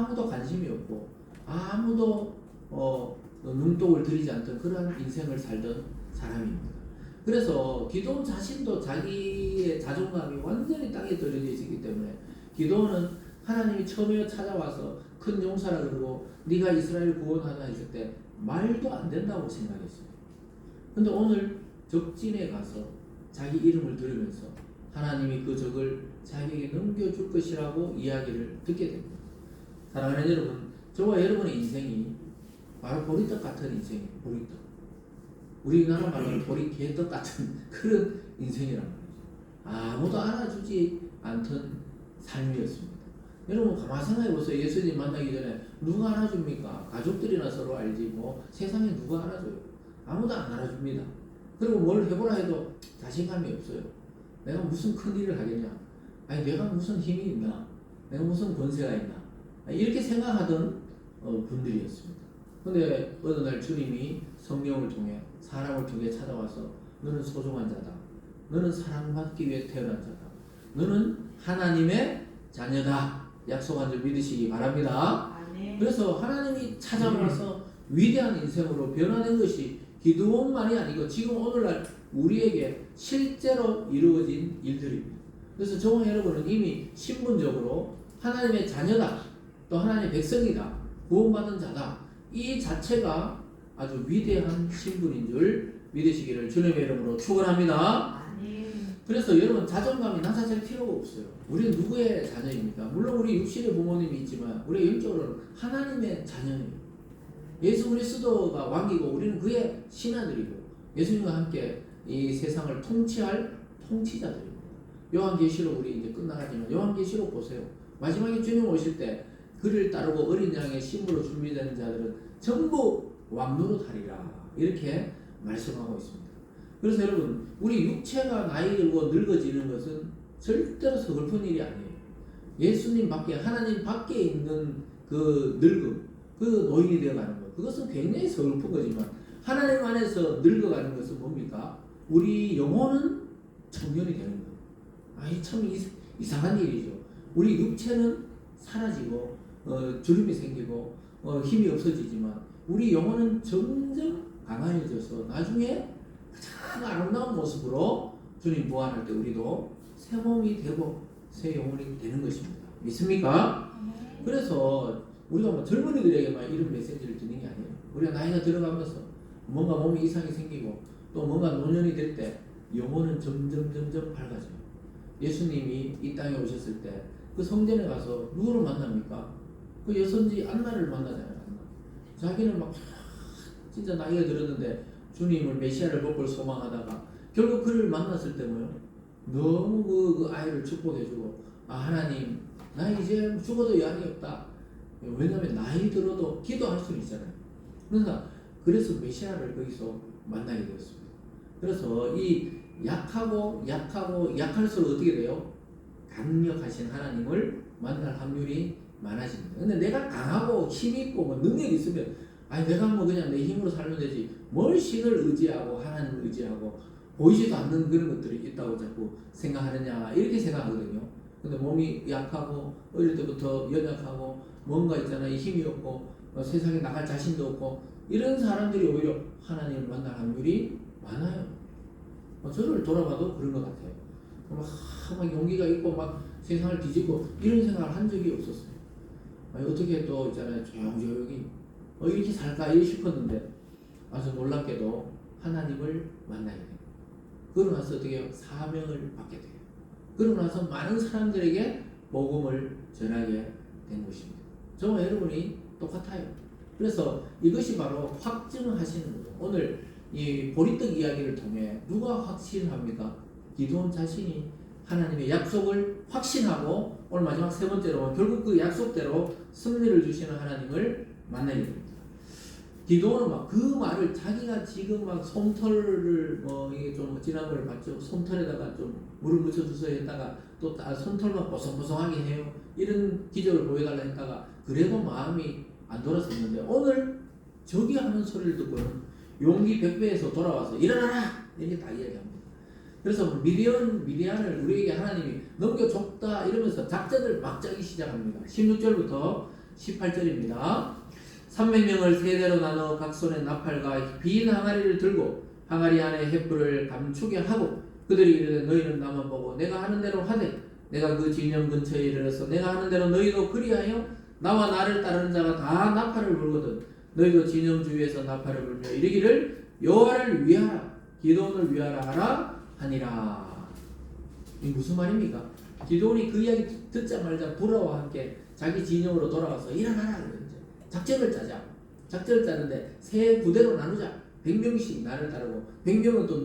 아무도 관심이 없고 아무도 눈독을 들이지 않던 그러한 인생을 살던 사람입니다. 그래서 기도원 자신도 자기의 자존감이 완전히 땅에 떨어져 있기 때문에 기도원은 하나님이 처음에 찾아와서 큰 용사라 그러고 네가 이스라엘 구원하라 했을 때 말도 안 된다고 생각했어요. 근데 오늘 적진에 가서 자기 이름을 들으면서 하나님이 그 적을 자기에게 넘겨줄 것이라고 이야기를 듣게 됩니다. 사랑하는 여러분, 저와 여러분의 인생이 바로 보리떡 같은 인생이에요. 보리떡. 우리나라 말로 보리개떡 같은 그런 인생이란 말이죠. 아무도 알아주지 않던 삶이었습니다. 여러분 가만 생각해 보세요. 예수님 만나기 전에 누가 알아줍니까? 가족들이나 서로 알지 뭐 세상에 누가 알아줘요? 아무도 안 알아줍니다. 그리고 뭘 해보라 해도 자신감이 없어요. 내가 무슨 큰 일을 하겠냐? 아니 내가 무슨 힘이 있나? 내가 무슨 권세가 있나? 이렇게 생각하던 분들이었습니다. 근데 어느 날 주님이 성령을 통해 사람을 통해 찾아와서 너는 소중한 자다. 너는 사랑받기 위해 태어난 자다. 너는 하나님의 자녀다. 약속한 줄 믿으시기 바랍니다. 그래서 하나님이 찾아와서 위대한 인생으로 변화된 것이 기도원만이 아니고 지금 오늘날 우리에게 실제로 이루어진 일들입니다. 그래서 저와 여러분은 이미 신분적으로 하나님의 자녀다. 또 하나님의 백성이다. 구원받은 자다. 이 자체가 아주 위대한 신분인 줄 믿으시기를 주님의 이름으로 축원합니다. 그래서 여러분 자존감이 낮아질 필요가 없어요. 우리는 누구의 자녀입니까? 물론 우리 육신의 부모님이 있지만 우리 영적으로는 하나님의 자녀입니다. 예수 그리스도가 왕이고 우리는 그의 신하들이고 예수님과 함께 이 세상을 통치할 통치자들입니다. 요한계시록 우리 이제 끝나가지만 요한계시록 보세요. 마지막에 주님 오실 때 그를 따르고 어린 양의 신부로 준비된 자들은 전부 왕노릇하리라 이렇게 말씀하고 있습니다. 그래서 여러분 우리 육체가 나이 들고 늙어지는 것은 절대로 서글픈 일이 아니에요. 예수님 밖에 하나님 밖에 있는 그 늙음 그 노인이 되어가는 것 그것은 굉장히 서글픈 거지만 하나님 안에서 늙어가는 것은 뭡니까? 우리 영혼은 청년이 되는 거예요. 아이 참 이상한 일이죠. 우리 육체는 사라지고 주름이 생기고 힘이 없어지지만 우리 영혼은 점점 강화해져서 나중에 가장 아름다운 모습으로 주님 부활할 때 우리도 새 몸이 되고 새 영혼이 되는 것입니다. 믿습니까? 그래서 우리가 뭐 젊은이들에게만 이런 메시지를 듣는 게 아니에요. 우리가 나이가 들어가면서 뭔가 몸에 이상이 생기고 또 뭔가 노년이 될 때 영혼은 점점 밝아져요. 예수님이 이 땅에 오셨을 때 그 성전에 가서 누구를 만납니까? 그 여선지 안나를 만나잖아요. 안나. 자기는 막 진짜 나이가 들었는데 주님을 메시아를 볼 걸 소망하다가 결국 그를 만났을 때 뭐요? 너무 그 아이를 축복해주고 하나님 나 이제 죽어도 여한이 없다. 왜냐하면 나이 들어도 기도할 수 있잖아요. 그래서 메시아를 거기서 만나게 되었습니다. 그래서 이 약할수록 어떻게 돼요? 강력하신 하나님을 만날 확률이 많아집니다. 근데 내가 강하고 힘있고 뭐 능력이 있으면 내가 뭐 그냥 내 힘으로 살면 되지 뭘 신을 의지하고 하나님을 의지하고 보이지도 않는 그런 것들이 있다고 자꾸 생각하느냐 이렇게 생각하거든요. 근데 몸이 약하고 어릴 때부터 연약하고 뭔가 있잖아요. 힘이 없고 세상에 나갈 자신도 없고 이런 사람들이 오히려 하나님을 만날 확률이 많아요. 저를 돌아봐도 그런 것 같아요. 막 용기가 있고 막 세상을 뒤집고 이런 생각을 한 적이 없었어요. 어떻게 또 있잖아요. 조용히 이렇게 살까 이렇게 싶었는데 아주 놀랍게도 하나님을 만나게 돼요. 그러고 나서 어떻게 사명을 받게 돼요. 그러고 나서 많은 사람들에게 복음을 전하게 된 것입니다. 저와 여러분이 똑같아요. 그래서 이것이 바로 확증하시는 거죠. 오늘 이 보리떡 이야기를 통해 누가 확신합니까? 기도원 자신이 하나님의 약속을 확신하고 오늘 마지막 세 번째로 결국 그 약속대로 승리를 주시는 하나님을 만나게 됩니다. 기도원은 막 그 말을 자기가 지금 막 솜털을 이게 좀 지난번에 봤죠. 솜털에다가 좀 물을 묻혀주서 했다가 또 솜털만 보송보송하게 해요. 이런 기적을 보여달라 했다가 그래도 마음이 안 돌아섰는데 오늘 저기 하는 소리를 듣고는 용기 100배에서 돌아와서 일어나라! 이렇게 다 이야기합니다. 그래서 미디안을 우리에게 하나님이 넘겨줬다 이러면서 작전을 막 짜기 시작합니다. 16절부터 18절입니다. 300명을 세대로 나눠 각 손에 나팔과 빈 항아리를 들고 항아리 안에 횃불을 감추게 하고 그들이 이르되 너희는 나만 보고 내가 하는 대로 하되 내가 그 진영 근처에 이르러서 내가 하는 대로 너희도 그리하여 나와 나를 따르는 자가 다 나팔을 불거든 너희도 진영 주위에서 나팔을 불며 이르기를 여호와를 위하라 기도원을 위하라 하라 하니라. 이 무슨 말입니까? 기도원이 그 이야기 듣자마자 불화와 함께 자기 진영으로 돌아가서 일어나라 그러죠. 작전을 짜자. 작전을 짜는데 세 부대로 나누자. 100명씩 나를 따르고 100명은 또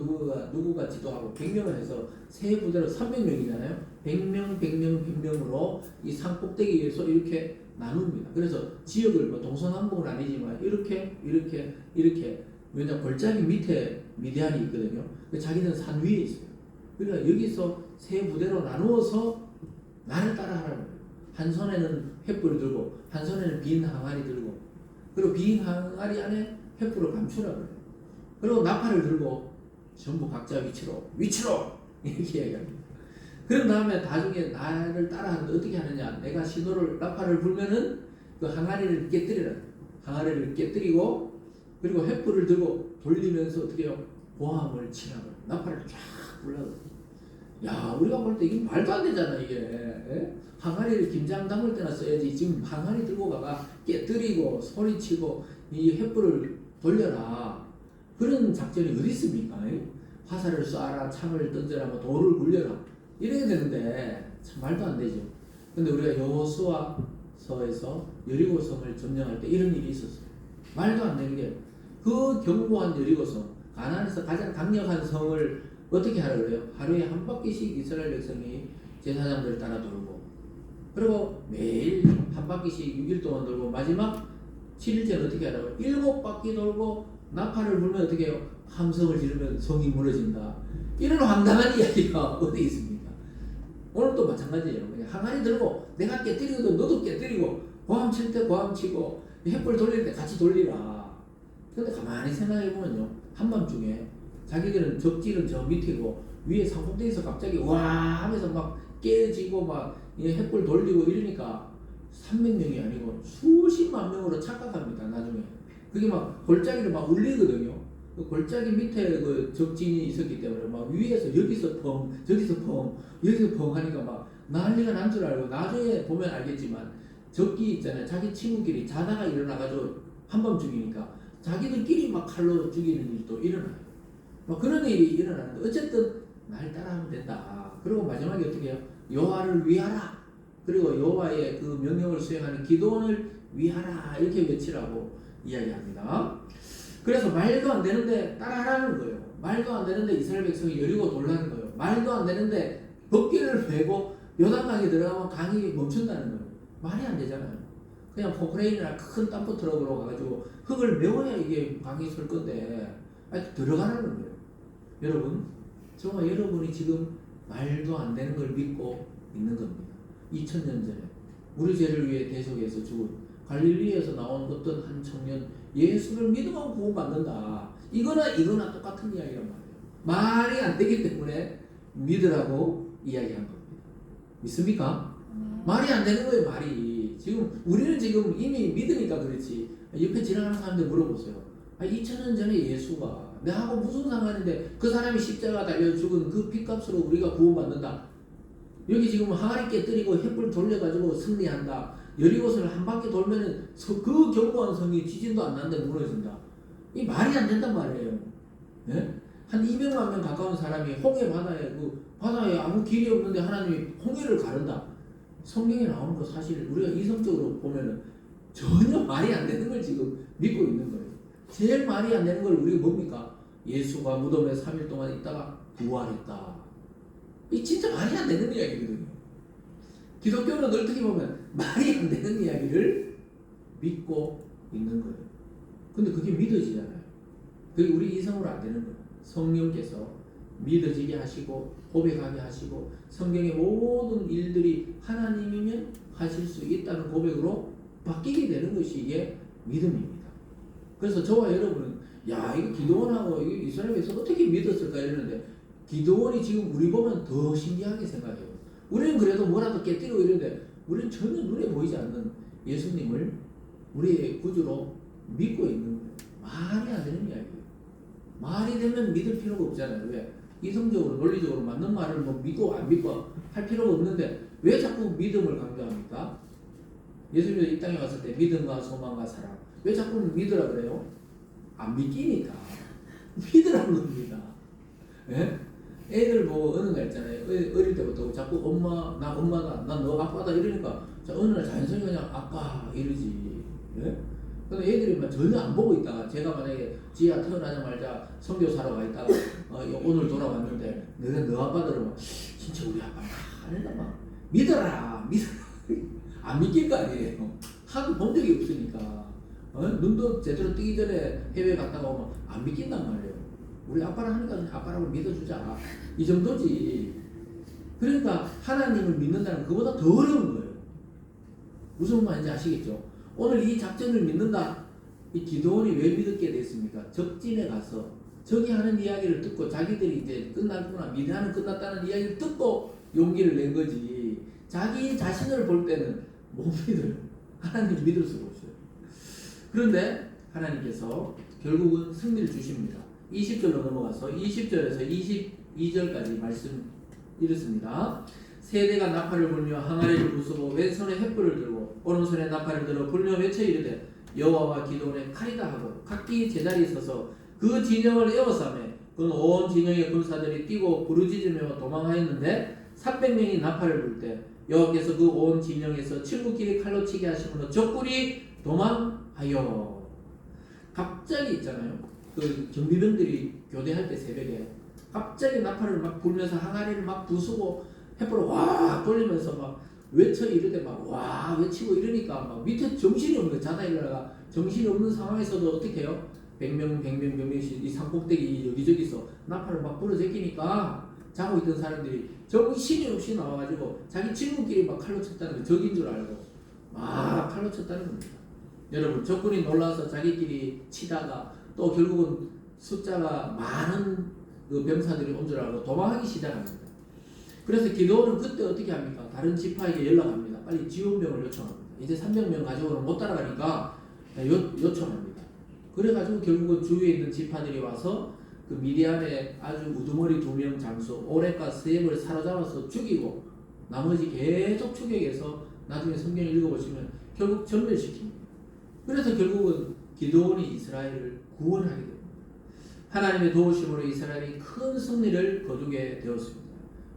누구가 지도하고 100명을 해서 세 부대로 300명이잖아요. 100명, 100명, 100명으로 이 산 꼭대기에서 이렇게 나눕니다. 그래서 지역을 뭐 동서남북은 아니지만 이렇게 왜냐 골짜기 밑에 미디안이 있거든요. 자기는 산 위에 있어요. 그러니까 여기서 세 부대로 나누어서 나를 따라하라는 거예요. 한 손에는 횃불을 들고 한 손에는 빈 항아리 들고 그리고 빈 항아리 안에 횃불을 감추라고 그래요. 그리고 나팔을 들고 전부 각자 위치로 이렇게 이야기합니다. 그런 다음에 나중에 나를 따라하는데 어떻게 하느냐? 내가 나팔을 불면은 그 항아리를 깨뜨리라. 항아리를 깨뜨리고 그리고 횃불을 들고 돌리면서 어떻게 해요? 고함을 치라고. 나팔을 쫙 불라고. 야, 우리가 볼 때 이게 말도 안 되잖아 이게. 에? 항아리를 김장 담글 때나 써야지. 지금 항아리 들고 가가 깨뜨리고 소리치고 이 횃불을 돌려라. 그런 작전이 어디 있습니까? 화살을 쏴라, 창을 던져라, 뭐 돌을 굴려라 이래야 되는데 참 말도 안 되죠. 근데 우리가 여호수아서에서 여리고성을 점령할 때 이런 일이 있었어요. 말도 안 되는 게 그 견고한 여리고성, 가나안에서 가장 강력한 성을 어떻게 하라고 그래요? 하루에 한 바퀴씩 이스라엘 백성이 제사장들 따라 돌고 그리고 매일 한 바퀴씩 6일 동안 돌고 마지막 7일째는 어떻게 하라고? 7바퀴 돌고 나팔을 불면 어떻게 해요? 함성을 지르면 성이 무너진다. 이런 황당한 이야기가 어디 있습니까? 오늘도 마찬가지예요. 항아리 들고 내가 깨뜨리거든 너도 깨뜨리고 고함 칠 때 고함 치고 횃불 돌릴 때 같이 돌리라. 근데 가만히 생각해보면요. 한밤중에 자기들은 적지는 저 밑이고 위에 산꼭대기에서 갑자기 와 하면서 막 깨지고 막 횃불 돌리고 이러니까 300명이 아니고 수십만 명으로 착각합니다. 나중에 그게 막 골짜기를 막 울리거든요. 그 골짜기 밑에 그 적진이 있었기 때문에 막 위에서 여기서 펑 저기서 펑 여기서 펑 하니까 막 난리가 난 줄 알고 나중에 보면 알겠지만 적기 있잖아요. 자기 친구끼리 자다가 일어나가지고 한밤중이니까 자기들끼리 막 칼로 죽이는 일도 일어나요. 막 그런 일이 일어나는데 어쨌든 날 따라하면 된다. 그리고 마지막에 어떻게 해요? 여호와를 위하라. 그리고 여호와의 그 명령을 수행하는 기도원을 위하라 이렇게 외치라고 이야기합니다. 그래서 말도 안 되는데 따라하라는 거예요. 말도 안 되는데 이스라엘 백성이 여리고 돌라는 거예요. 말도 안 되는데 법궤를 메고 요단강에 들어가면 강이 멈춘다는 거예요. 말이 안 되잖아요. 그냥 포크레인이나 큰 덤프 트럭으로 가가지고 흙을 메워야 이게 강이 설 건데 들어가라는 거예요. 여러분 정말 여러분이 지금 말도 안 되는 걸 믿고 있는 겁니다. 2000년 전에 우리 죄를 위해 대속해서 죽은 갈릴리에서 나온 어떤 한 청년 예수를 믿으면 구원받는다. 이거나 똑같은 이야기란 말이에요. 말이 안 되기 때문에 믿으라고 이야기한 겁니다. 믿습니까? 말이 안 되는 거예요. 말이. 지금 우리는 지금 이미 믿으니까 그렇지. 옆에 지나가는 사람들 물어보세요. 2000년 전에 예수가 내하고 무슨 상관인데 그 사람이 십자가 달려 죽은 그 핏값으로 우리가 구원받는다. 여기 지금 항아리 깨뜨리고 횃불 돌려가지고 승리한다. 여리고성을 한 바퀴 돌면은 그 견고한 성이 지진도 안 나는데 무너진다. 이 말이 안 된단 말이에요. 예? 한 200만 명 가까운 사람이 홍해 바다에 아무 길이 없는데 하나님이 홍해를 가른다. 성경에 나오는 거 사실 우리가 이성적으로 보면은 전혀 말이 안 되는 걸 지금 믿고 있는 거예요. 제일 말이 안 되는 걸 우리가 뭡니까? 예수가 무덤에 3일 동안 있다가 부활했다. 이 진짜 말이 안 되는 이야기거든요. 기독교는 어떻게 보면 말이 안 되는 이야기를 믿고 있는 거예요. 근데 그게 믿어지잖아요. 그게 우리 이성으로 안 되는 거예요. 성령께서 믿어지게 하시고 고백하게 하시고 성경의 모든 일들이 하나님이면 하실 수 있다는 고백으로 바뀌게 되는 것이 이게 믿음입니다. 그래서 저와 여러분은 야 이거 기도원하고 이거 이스라엘에서 어떻게 믿었을까 이러는데 기도원이 지금 우리 보면 더 신기하게 생각해요. 우리는 그래도 뭐라도 깨뜨리고 이러는데 우리는 전혀 눈에 보이지 않는 예수님을 우리의 구주로 믿고 있는 거예요. 말이 안 되는 이야기예요. 말이 되면 믿을 필요가 없잖아요. 왜? 이성적으로 논리적으로 맞는 말을 뭐 믿고 안 믿고 할 필요가 없는데 왜 자꾸 믿음을 강조합니까? 예수님이 이 땅에 왔을 때 믿음과 소망과 사랑. 왜 자꾸 믿으라 그래요? 안 믿기니까. 믿으라는 겁니다. 예? 애들 뭐 어느 날 있잖아요. 어릴 때부터 자꾸 엄마다, 난 너 아빠다 이러니까 어느 날 자연스럽게 그냥 아빠 이러지. 예? 근데 애들이 막 전혀 안 보고 있다가 제가 만약에 지야 태어나자마자 선교사로 가 있다가 오늘 돌아왔는데 내가 너 아빠들은 막 진짜 우리 아빠 아니다 막 믿어라. 안 믿길 거 아니에요. 하도 본 적이 없으니까. 눈도 제대로 뜨기 전에 해외 갔다가 오면 안 믿긴단 말이에요. 우리 아빠랑 하니까 그냥 아빠라고 믿어주자. 이 정도지. 그러니까 하나님을 믿는다는 그보다 더 어려운 거예요. 무슨 말인지 아시겠죠? 오늘 이 작전을 믿는다. 이 기도원이 왜 믿게 됐습니까? 적진에 가서 저기 하는 이야기를 듣고 자기들이 이제 끝났구나, 미래는 끝났다는 이야기를 듣고 용기를 낸 거지. 자기 자신을 볼 때는 못 믿어요. 하나님 믿을 수가 없어요. 그런데 하나님께서 결국은 승리를 주십니다. 20절로 넘어가서 20절에서 22절까지 말씀 이렇습니다. 세대가 나팔을 불며 항아리를 부수고 왼손에 횃불을 들고 오른손에 나팔을 들어 불며 외쳐 이르되 여호와와 기도원의 칼이다 하고 각기 제자리에 서서 그 진영을 에워싸매 그는 온 진영의 군사들이 뛰고 부르짖으며 도망하였는데 300명이 나팔을 불 때 여호와께서 그 온 진영에서 친구끼리 칼로 치게 하시므로 적군이 도망하여. 갑자기 있잖아요. 그 경비병들이 교대할 때 새벽에 갑자기 나팔을 막 불면서 항아리를 막 부수고 횃불을 와 돌리면서 막 외쳐 이르되 막 와 외치고 이러니까 막 밑에 정신이 없는 거예요. 자다 일어나가 정신이 없는 상황에서도 어떻게 해요? 100명씩 이 산꼭대기 여기저기서 나팔을 막 불어 제끼니까 자고 있던 사람들이 정신이 없이 나와가지고 자기 친구끼리 막 칼로 쳤다는 거 적인 줄 알고 막 칼로 쳤다는 겁니다. 여러분 적군이 놀라서 자기끼리 치다가 또 결국은 숫자가 많은 그 병사들이 온 줄 알고 도망하기 시작합니다. 그래서 기도원은 그때 어떻게 합니까? 다른 지파에게 연락합니다. 빨리 지원병을 요청합니다. 이제 300명 가지고는 못 따라가니까 요청합니다. 그래가지고 결국은 주위에 있는 지파들이 와서 그 미디안의 아주 우두머리 2명 장수 오렉과 스앱을 사로잡아서 죽이고 나머지 계속 추격해서 나중에 성경 읽어보시면 결국 전멸시킵니다. 그래서 결국은 기도원이 이스라엘을 구원하게 됩니다. 하나님의 도우심으로 이스라엘이 큰 승리를 거두게 되었습니다.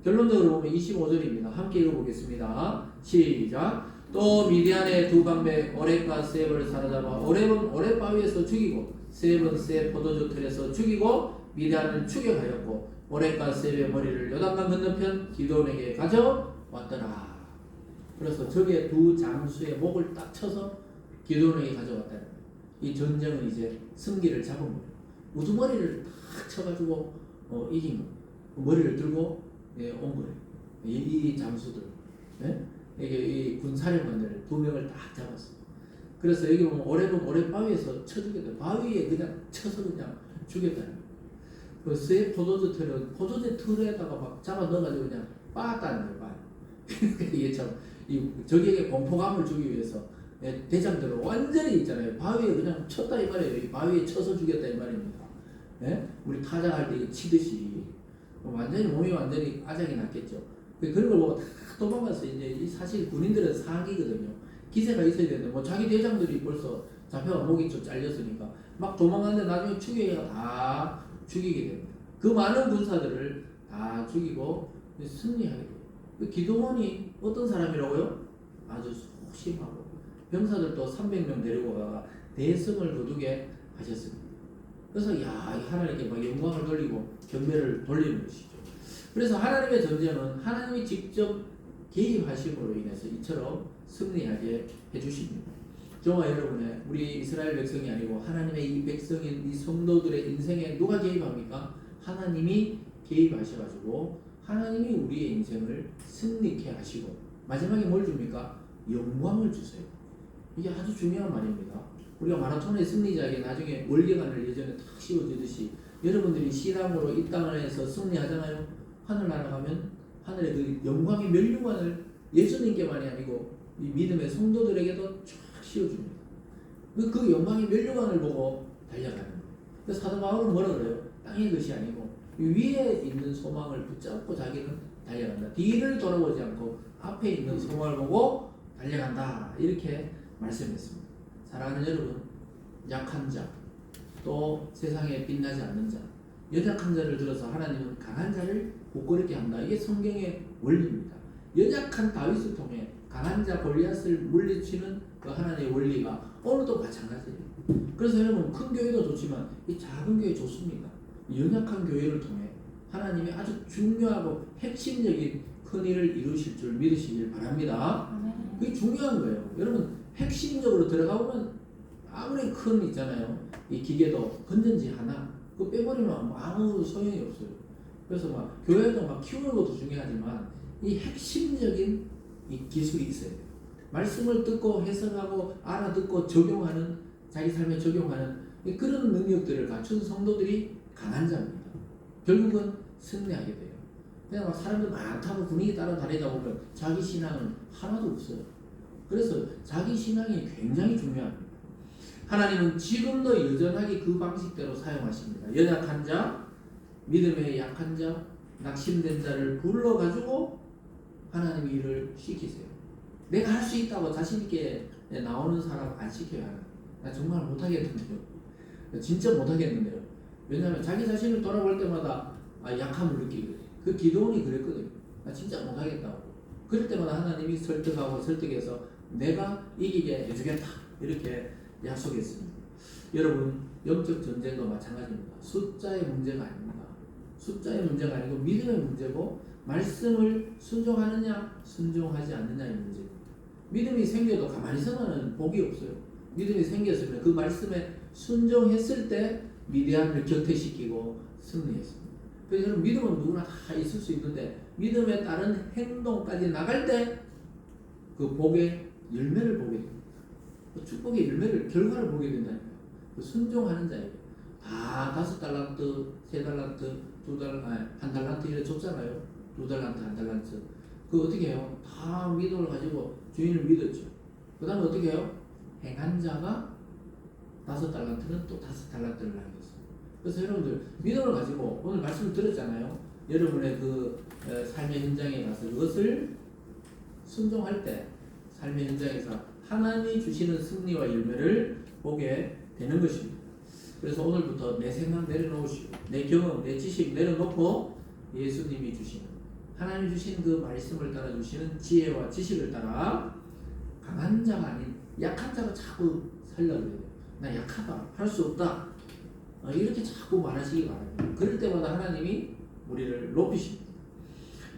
결론적으로 보면 25절입니다. 함께 읽어보겠습니다. 시작. 또 미디안의 두 방배 오렉과 스앱을 사로잡아 오렉은 오렉 바위에서 죽이고 스앱은 스앱 포도주 틀에서 죽이고 미디안을 추격하였고 오렉과 스앱의 머리를 요단강 건너편 기도원에게 가져왔더라. 그래서 적의 두 장수의 목을 딱 쳐서 기도원에게 가져왔다는 거예요. 이 전쟁은 이제 승기를 잡은 거예요. 우두머리를 딱 쳐가지고 이긴 거예요. 머리를 들고 온 거예요. 이 장수들, 이게 이 군사령관들 2명을 딱 잡았어요. 그래서 여기 보면 오렉 바위에서 쳐 죽였다. 바위에 그냥 쳐서 그냥 죽였다는 거예요. 그 스앱 포도주 틀은 포도주 틀에다가 막 잡아 넣어가지고 그냥 빻았다는 거예요. 이게 참 적에게 공포감을 주기 위해서 대장들은 완전히 있잖아요. 바위에 그냥 쳤다 이 말이에요. 이 바위에 쳐서 죽였다 이 말입니다. 우리 타작할 때 치듯이 완전히 몸이 완전히 아작이 났겠죠. 그런 걸 보고 다 도망가서 이제 사실 군인들은 사기거든요. 기세가 있어야 되는데 뭐 자기 대장들이 벌써 잡혀가 목이 좀 잘렸으니까 막 도망가는데 나중에 추격해가 다 죽이게 됩니다. 그 많은 군사들을 다 죽이고 승리하게 돼요. 그 기도원이 어떤 사람이라고요? 아주 소심하고 병사들도 300명 데리고 가가 대승을 거두게 하셨습니다. 그래서 하나님께 막 영광을 돌리고 경배를 돌리는 것이죠. 그래서 하나님의 전쟁은 하나님이 직접 개입하심으로 인해서 이처럼 승리하게 해주십니다. 저와 여러분의 우리 이스라엘 백성이 아니고 하나님의 이 백성인 이 성도들의 인생에 누가 개입합니까? 하나님이 개입하셔가지고 하나님이 우리의 인생을 승리케 하시고 마지막에 뭘 줍니까? 영광을 주세요. 이게 아주 중요한 말입니다. 우리가 마라톤의 승리자에게 나중에 월계관을 예전에 탁 씌워주듯이 여러분들이 신앙으로 이 땅에서 승리하잖아요. 하늘 날아가면 하늘의 그 영광의 면류관을 예수님께만이 아니고 이 믿음의 성도들에게도 쫙 씌워줍니다. 그 영광의 면류관을 보고 달려가는 거예요. 그래서 사도 바울은 뭐라 그래요? 땅의 것이 아니고 위에 있는 소망을 붙잡고 자기는 달려간다. 뒤를 돌아보지 않고 앞에 있는 소망을 보고 달려간다. 이렇게 말씀했습니다. 사랑하는 여러분, 약한 자, 또 세상에 빛나지 않는 자, 연약한 자를 들어서 하나님은 강한 자를 굳건하게 한다. 이게 성경의 원리입니다. 연약한 다윗을 통해 강한 자 골리앗을 물리치는 그 하나님의 원리가 오늘도 마찬가지예요. 그래서 여러분, 큰 교회도 좋지만 이 작은 교회 좋습니다. 연약한 교회를 통해 하나님이 아주 중요하고 핵심적인 큰 일을 이루실 줄 믿으시길 바랍니다. 그게 중요한 거예요. 여러분, 핵심적으로 들어가 보면 아무리 큰 있잖아요. 이 기계도 건전지 하나 그거 빼버리면 아무 소용이 없어요. 그래서 막 교회도 막 키우는 것도 중요하지만 이 핵심적인 이 기술이 있어야 돼요. 말씀을 듣고 해석하고 알아듣고 적용하는, 자기 삶에 적용하는 그런 능력들을 갖춘 성도들이 강한 자입니다. 결국은 승리하게 돼요. 그냥 막 사람들 많다고 분위기 따라 다니다 보면 자기 신앙은 하나도 없어요. 그래서 자기 신앙이 굉장히 중요합니다. 하나님은 지금도 여전하게 그 방식대로 사용하십니다. 연약한 자, 믿음의 약한 자, 낙심된 자를 불러가지고 하나님이 일을 시키세요. 내가 할 수 있다고 자신있게 나오는 사람 안 시켜야 하나. 나 정말 못하겠는데요. 진짜 못하겠는데요. 왜냐하면 자기 자신을 돌아볼 때마다 약함을 느끼거든요. 그 기도원이 그랬거든요. 나 진짜 못하겠다고. 그럴 때마다 하나님이 설득해서 내가 이기게 해주겠다. 이렇게 약속했습니다. 여러분, 영적 전쟁도 마찬가지입니다. 숫자의 문제가 아닙니다. 숫자의 문제가 아니고 믿음의 문제고, 말씀을 순종하느냐 순종하지 않느냐의 문제입니다. 믿음이 생겨도 가만히 있으면 복이 없어요. 믿음이 생겼으면 그 말씀에 순종했을 때 위대함을 격퇴시키고 승리했습니다. 그래서 여러분, 믿음은 누구나 다 있을 수 있는데 믿음에 따른 행동까지 나갈 때 그 복의 열매를 보게 됩니다. 그 축복의 열매를, 결과를 보게 된다니까요. 그 순종하는 자에게 다 5달란트, 3달란트, 1달란트 이렇게 줬잖아요. 2달란트, 1달란트. 그 어떻게 해요? 다 믿음을 가지고 주인을 믿었죠. 그 다음에 어떻게 해요? 행한 자가 5달란트는 또 5달란트를 남겼어요. 그래서 여러분들, 믿음을 가지고 오늘 말씀을 들었잖아요. 여러분의 그 삶의 현장에 가서 그것을 순종할 때 삶의 현장에서 하나님이 주시는 승리와 열매를 보게 되는 것입니다. 그래서 오늘부터 내 생각 내려놓으시고, 내 경험, 내 지식 내려놓고 예수님이 주시는, 하나님 주신 그 말씀을 따라 주시는 지혜와 지식을 따라 강한 자가 아닌 약한 자가 자꾸 살려야 돼요. 나 약하다, 할 수 없다, 이렇게 자꾸 말하시기 바랍니다. 그럴 때마다 하나님이 우리를 높이십니다.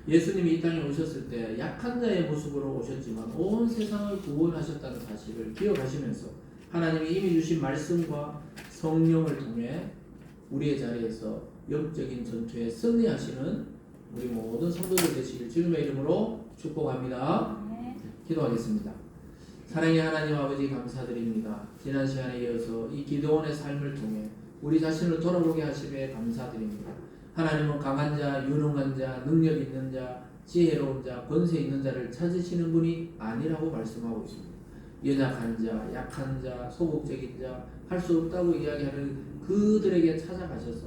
예수님이 이 땅에 오셨을 때 약한 자의 모습으로 오셨지만 온 세상을 구원하셨다는 사실을 기억하시면서 하나님이 이미 주신 말씀과 성령을 통해 우리의 자리에서 영적인 전투에 승리하시는 우리 모든 성도들 되시길 주님의 이름으로 축복합니다. 기도하겠습니다. 사랑의 하나님 아버지, 감사드립니다. 지난 시간에 이어서 이 기도원의 삶을 통해 우리 자신을 돌아보게 하심에 감사드립니다. 하나님은 강한 자, 유능한 자, 능력 있는 자, 지혜로운 자, 권세 있는 자를 찾으시는 분이 아니라고 말씀하고 있습니다. 연약한 자, 약한 자, 소극적인 자, 할 수 없다고 이야기하는 그들에게 찾아가셔서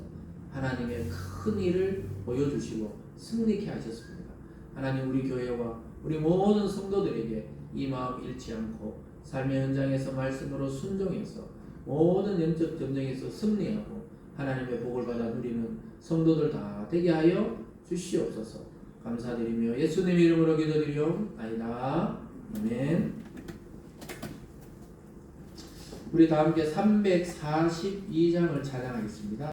하나님의 큰 일을 보여주시고 승리케 하셨습니다. 하나님, 우리 교회와 우리 모든 성도들에게 이 마음 잃지 않고 삶의 현장에서 말씀으로 순종해서 모든 영적 전쟁에서 승리하고 하나님의 복을 받아 누리는 성도들 다 되게 하여 주시옵소서. 감사드리며 예수님 이름으로 기도드리옵나이다. 아멘. 우리 다 함께 342장을 찬양하겠습니다.